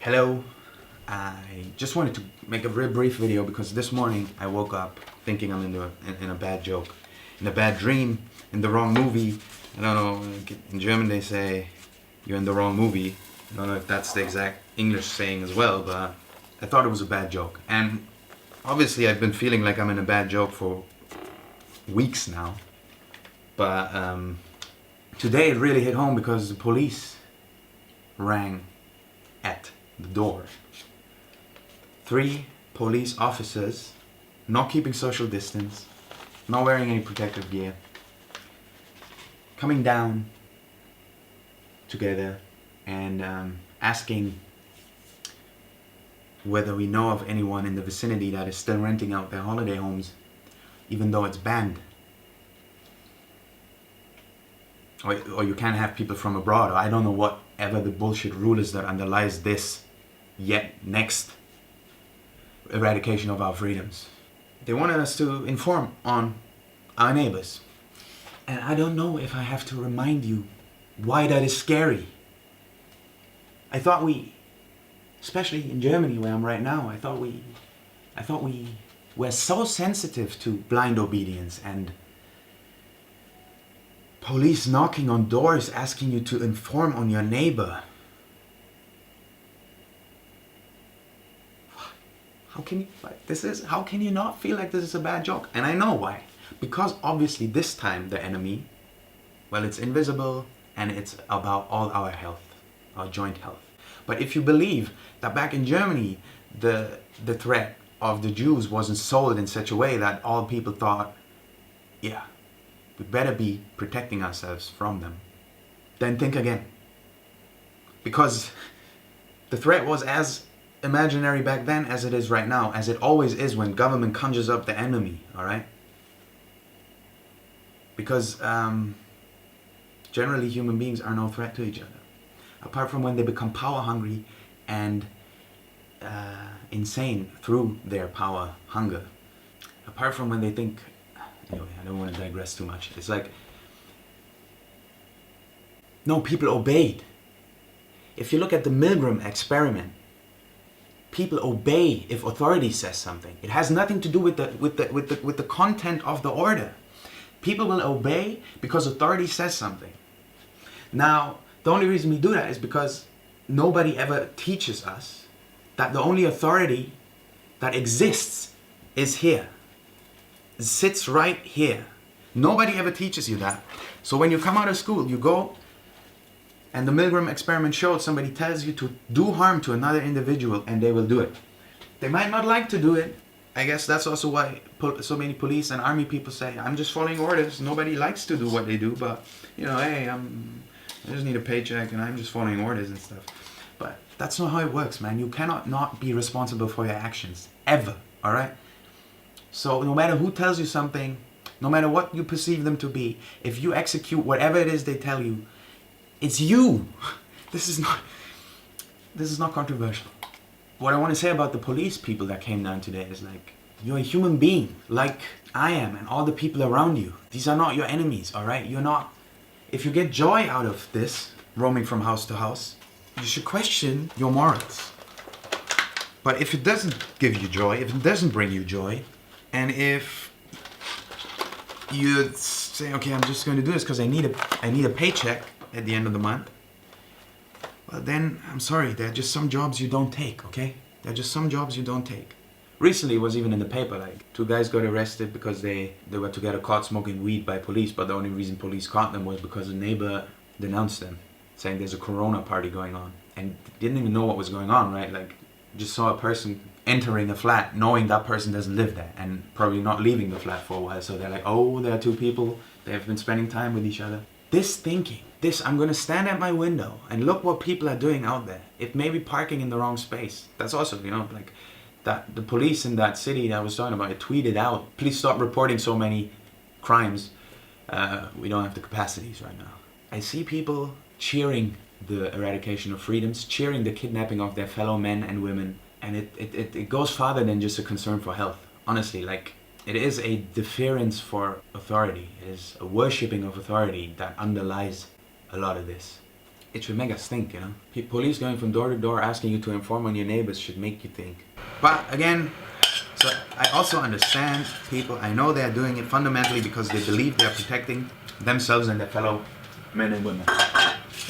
Hello, I just wanted to make a very brief video because this morning I woke up thinking I'm in a bad joke, in a bad dream, in the wrong movie. I don't know, in German they say you're in the wrong movie. I don't know if that's the exact English saying as well, but I thought it was a bad joke. And obviously I've been feeling like I'm in a bad joke for weeks now. But today it really hit home because the police rang at the door. 3 police officers, not keeping social distance, not wearing any protective gear, coming down together and asking whether we know of anyone in the vicinity that is still renting out their holiday homes, even though it's banned. Or you can't have people from abroad, or I don't know whatever the bullshit rule is that underlies this yet next eradication of our freedoms. They wanted us to inform on our neighbors. And I don't know if I have to remind you why that is scary. I thought we, especially in Germany where I'm right now, I thought we were so sensitive to blind obedience and police knocking on doors asking you to inform on your neighbor. How can you not feel like this is a bad joke? And I know why. Because obviously this time the enemy, well, it's invisible and it's about all our health, our joint health. But if you believe that back in Germany the threat of the Jews wasn't sold in such a way that all people thought, yeah, we better be protecting ourselves from them, then think again. Because the threat was as imaginary back then as it is right now, as it always is when government conjures up the enemy, alright? Because generally human beings are no threat to each other. Apart from when they become power hungry and insane through their power hunger. Apart from when they think, anyway, I don't want to digress too much. It's like, no, people obeyed. If you look at the Milgram experiment, people obey if authority says something. It has nothing to do with the content of the order. People will obey because authority says something. Now, the only reason we do that is because nobody ever teaches us that the only authority that exists is here. It sits right here. Nobody ever teaches you that. So when you come out of school, you go, and the Milgram experiment showed somebody tells you to do harm to another individual and they will do it. They might not like to do it. I guess that's also why so many police and army people say, I'm just following orders. Nobody likes to do what they do, but you know, hey, I just need a paycheck and I'm just following orders and stuff. But that's not how it works, man. You cannot not be responsible for your actions, ever, alright? So no matter who tells you something, no matter what you perceive them to be, if you execute whatever it is they tell you, it's you. This is not controversial. What I want to say about the police people that came down today is like, you're a human being, like I am, and all the people around you. These are not your enemies, alright? You're not. If you get joy out of this, roaming from house to house, you should question your morals. But if it doesn't give you joy, if it doesn't bring you joy, and if you say, okay, I'm just going to do this because I need a paycheck at the end of the month, well then, I'm sorry, there are just some jobs you don't take, okay? There are just some jobs you don't take. Recently it was even in the paper, like 2 guys got arrested because they were together caught smoking weed by police, but the only reason police caught them was because a neighbor denounced them, saying there's a corona party going on. And didn't even know what was going on, right? Like, just saw a person entering a flat knowing that person doesn't live there and probably not leaving the flat for a while. So they're like, oh, there are 2 people, they have been spending time with each other. This thinking, I'm going to stand at my window and look what people are doing out there. It may be parking in the wrong space. That's also, you know, like that the police in that city that I was talking about, it tweeted out, please stop reporting so many crimes. We don't have the capacities right now. I see people cheering the eradication of freedoms, cheering the kidnapping of their fellow men and women. And it goes farther than just a concern for health. Honestly, like, it is a deference for authority. It is a worshipping of authority that underlies a lot of this. it should make us think, you know. Police going from door to door asking you to inform on your neighbors should make you think. But again, so I also understand people. I know they're doing it fundamentally because they believe they're protecting themselves and their fellow men and women,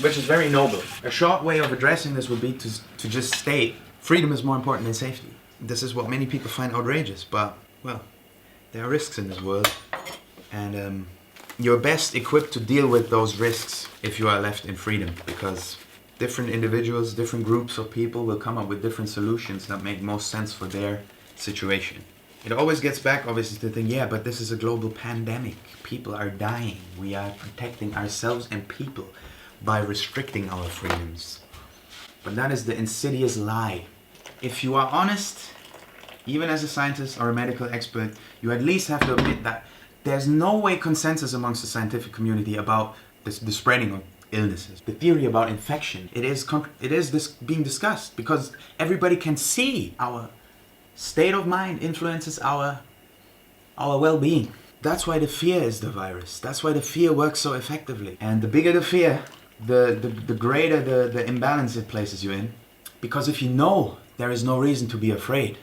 which is very noble. A short way of addressing this would be to just state freedom is more important than safety. This is what many people find outrageous, but, well, there are risks in this world, and you're best equipped to deal with those risks if you are left in freedom, because different individuals, different groups of people will come up with different solutions that make most sense for their situation. It always gets back, obviously, to think, yeah, but this is a global pandemic. People are dying. We are protecting ourselves and people by restricting our freedoms. But that is the insidious lie. If you are honest, even as a scientist or a medical expert, you at least have to admit that there's no way consensus amongst the scientific community about the spreading of illnesses. The theory about infection, it is being discussed because everybody can see our state of mind influences our well-being. That's why the fear is the virus. That's why the fear works so effectively. And the bigger the fear, the greater the imbalance it places you in. Because if you know there is no reason to be afraid,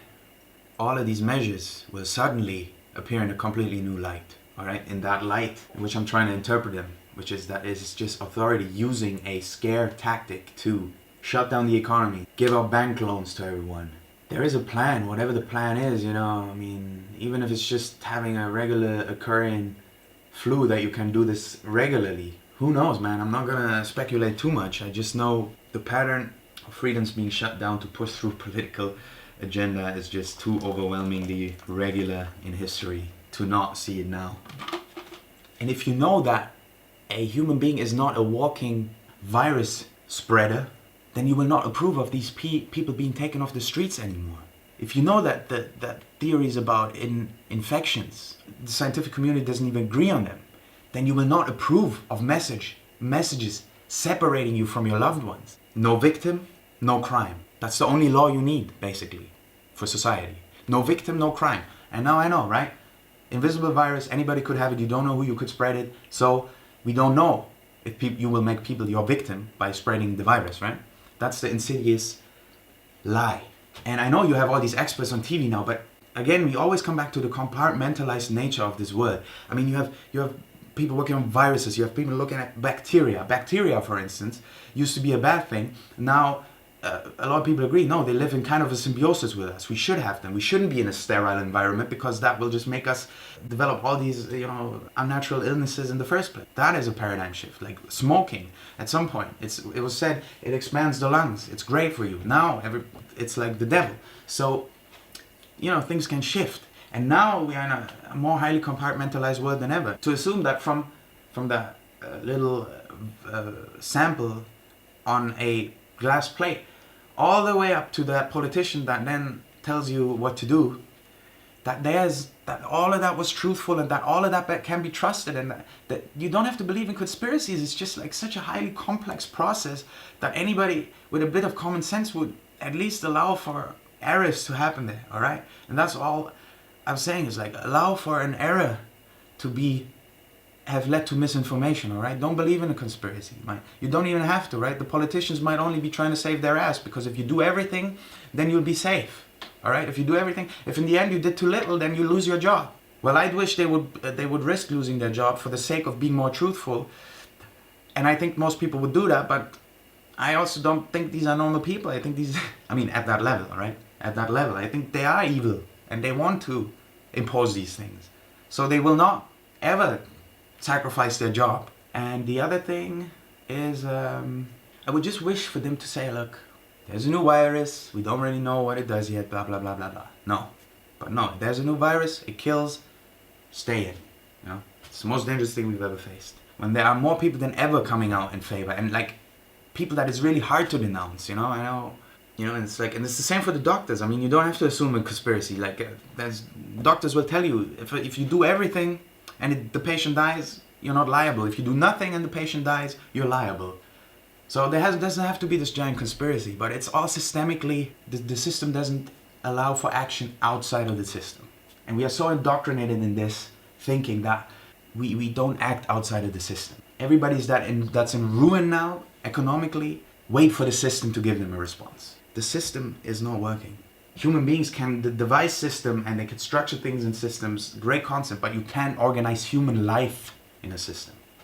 all of these measures will suddenly appear in a completely new light. All right, in that light in which I'm trying to interpret them, which is that it's just authority using a scare tactic to shut down the economy, give out bank loans to everyone. There is a plan, whatever the plan is, you know. I mean, even if it's just having a regular occurring flu that you can do this regularly. Who knows, man? I'm not gonna speculate too much. I just know the pattern of freedoms being shut down to push through political agenda is just too overwhelmingly regular in history to not see it now. And if you know that a human being is not a walking virus spreader, then you will not approve of these people being taken off the streets anymore. If you know that that theories about infections, the scientific community doesn't even agree on them, then you will not approve of messages separating you from your loved ones. No victim, no crime. That's the only law you need, basically, for society. No victim, no crime. And now I know, right? Invisible virus, anybody could have it. You don't know who you could spread it. So we don't know if you will make people your victim by spreading the virus, right? That's the insidious lie. And I know you have all these experts on TV now, but again, we always come back to the compartmentalized nature of this word. I mean, you have people working on viruses, you have people looking at bacteria. Bacteria, for instance, used to be a bad thing. Now, a lot of people agree, no, they live in kind of a symbiosis with us. We should have them. We shouldn't be in a sterile environment because that will just make us develop all these, unnatural illnesses in the first place. That is a paradigm shift. Like smoking, at some point, it was said it expands the lungs. It's great for you. Now, it's like the devil. So, things can shift. And now we are in a more highly compartmentalized world than ever. To assume that from the little sample on a glass plate, all the way up to that politician that then tells you what to do, that all of that was truthful and that all of that can be trusted, and that you don't have to believe in conspiracies. It's just like such a highly complex process that anybody with a bit of common sense would at least allow for errors to happen there, all right? And that's all I'm saying is like allow for an error to have led to misinformation, all right? Don't believe in a conspiracy. Right? You don't even have to, right? The politicians might only be trying to save their ass, because if you do everything, then you'll be safe, all right? If you do everything, if in the end you did too little, then you lose your job. Well, I'd wish they would risk losing their job for the sake of being more truthful, and I think most people would do that, but I also don't think these are normal people. I think at that level, all right? At that level, I think they are evil, and they want to impose these things. So they will not ever sacrifice their job. And the other thing is, I would just wish for them to say, look, there's a new virus, we don't really know what it does yet, blah, blah, blah, blah, blah. No, there's a new virus, it kills, stay in, It's the most dangerous thing we've ever faced. When there are more people than ever coming out in favor, and like, people that is really hard to denounce, I know, and it's like, and it's the same for the doctors. I mean, you don't have to assume a conspiracy. Like, doctors will tell you, if you do everything, and the patient dies, you're not liable. If you do nothing and the patient dies, you're liable. So doesn't have to be this giant conspiracy, but it's all systemically, the system doesn't allow for action outside of the system. And we are so indoctrinated in this thinking that we don't act outside of the system. Everybody's that's in ruin now, economically, wait for the system to give them a response. The system is not working. Human beings can devise system and they can structure things in systems, great concept, but you can't organize human life in a system.